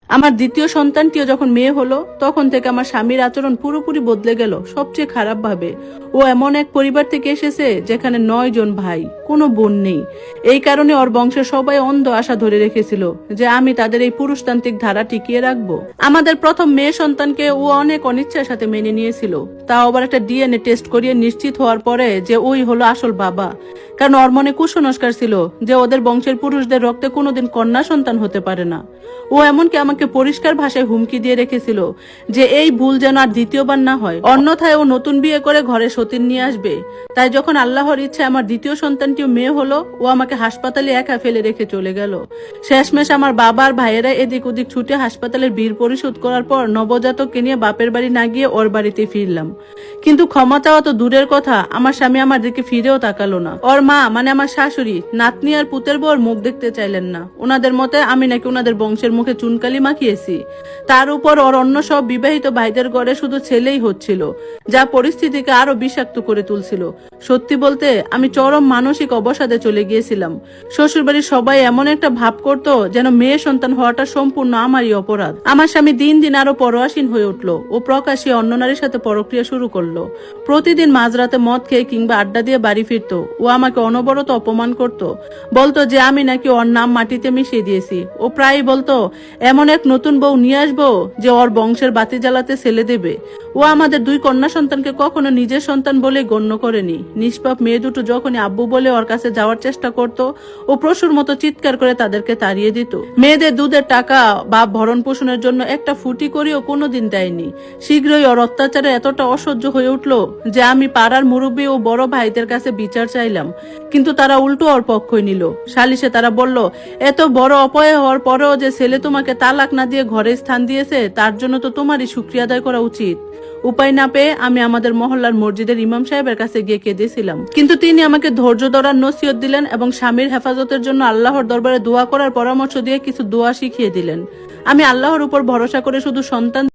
আমার দ্বিতীয় সন্তানটিও যখন মেয়ে হলো তখন থেকে আমার স্বামীর আচরণ পুরোপুরি বদলে গেল, সবচেয়ে খারাপ ভাবে। ও এমন এক পরিবার থেকে এসেছে যেখানে 9 জন ভাই, কোনো বোন নেই। এই কারণে ওর বংশের সবাই অন্ধ আশা ধরে রেখেছিল যে আমি তাদের এই পুরুষতান্ত্রিক ধারা টিকিয়ে রাখবো। আমাদের প্রথম মেয়ে সন্তানকে ও অনেক অনিচ্ছার সাথে মেনে নিয়েছিল, তাও আবার একটা ডিএনএ টেস্ট করিয়ে নিশ্চিত হওয়ার পরে যে ওই হলো আসল বাবা। কারণ ওর মনে কুসংস্কার ছিল যে ওদের বংশের পুরুষদের রক্তে কোনোদিন কন্যা সন্তান হতে পারে না। ও এমনকি আমাকে পরিষ্কার ভাষায় হুমকি দিয়ে রেখেছিল যে এই ভুল যেন আর দ্বিতীয়বার না হয়, অন্যথায় ও নতুন বিয়ে করে ঘরে সতীন নিয়ে আসবে। তাই যখন আল্লাহর ইচ্ছে আমার দ্বিতীয় সন্তানটিও মেয়ে হলো, ও আমাকে হাসপাতালে একা ফেলে রেখে চলে গেল। শেষমেশ আমার বাবার ভাইয়েরা এদিক ওদিক ছুটে হাসপাতালের বিল পরিশোধ করার পর নবজাতককে নিয়ে বাপের বাড়ি না গিয়ে ওর বাড়িতে ফিরলাম। কিন্তু ক্ষমা চাওয়া তো দূরের কথা, আমার স্বামী আমার দিকে ফিরেও তাকালো না। ওর মা মানে আমার শাশুড়ি নাতনি আর পুতের বউর মুখ দেখতে চাইলেন না। ওনাদের মতে আমি নাকি ওনাদের বংশের মুখে চুনকালি মাখিয়েছি। তার উপর ওর অন্য সব বিবাহিত ভাইদের ঘরে শুধু ছেলেই হচ্ছিল, যা পরিস্থিতিকে আরো বিষাক্ত করে তুলছিল। সত্যি বলতে আমি চরম মানসিক অবসাদে চলে গিয়েছিলাম। শ্বশুরবাড়ির সবাই এমন একটা ভাব করতো যেন মেয়ে সন্তান হওয়াটা সম্পূর্ণ আমারই অপরাধ। আমার স্বামী দিন দিন আরো পরোয়াসীন হয়ে উঠলো। ও প্রকাশ্যে অন্য নারীর সাথে পরক্রিয়া শুরু করলো। প্রতিদিন মাঝরাতে মদ খেয়ে কিংবা আড্ডা দিয়ে বাড়ি ফিরতো। ও আমাকে অনবরত অপমান করত, বলতো যে আমি নাকি ওর নাম মাটিতে মিশিয়ে দিয়েছি। ও প্রায় বলতো এমন এক নতুন বউ নিয়ে আসবো যে ওর বংশের বাতি জ্বালাতে ছেলে দেবে। ও আমাদের 2 কন্যা সন্তানকে কখনো নিজের সন্তান বলে গণ্য করেনি। নিষ্পাপ মেয়ে দুটো যখনই আব্বু বলে ওর কাছে যাওয়ার চেষ্টা করত, ও পশুর মতো চিৎকার করে তাদেরকে তাড়িয়ে দিত। মেয়েদের দুধের টাকা বা ভরণ পোষণের জন্য একটা ফুটি করেও কোনোদিন দেয়নি। শীঘ্রই ওর অত্যাচারে এতটা অসহ্য হয়ে উঠলো যে আমি পাড়ার মুরব্বী ও বড় ভাইদের কাছে বিচার চাইলাম, কিন্তু তারা উল্টো ওর পক্ষই নিল। সালিশে তারা বলল, এত বড় অপয় হওয়ার পরেও যে ছেলে তোমাকে তালাক না দিয়ে ঘরে স্থান দিয়েছে তার জন্য তো তোমারই শুকরিয়া আদায় করা উচিত। উপায় না পেয়ে আমি আমাদের মহল্লার মসজিদের ইমাম সাহেবের কাছে গিয়ে কেঁদেছিলাম, কিন্তু তিনি আমাকে ধৈর্য ধরার নসিহত দিলেন এবং স্বামীর হেফাজতের জন্য আল্লাহর দরবারে দোয়া করার পরামর্শ দিয়ে কিছু দোয়া শিখিয়ে দিলেন। আমি আল্লাহর উপর ভরসা করে শুধু সন্তান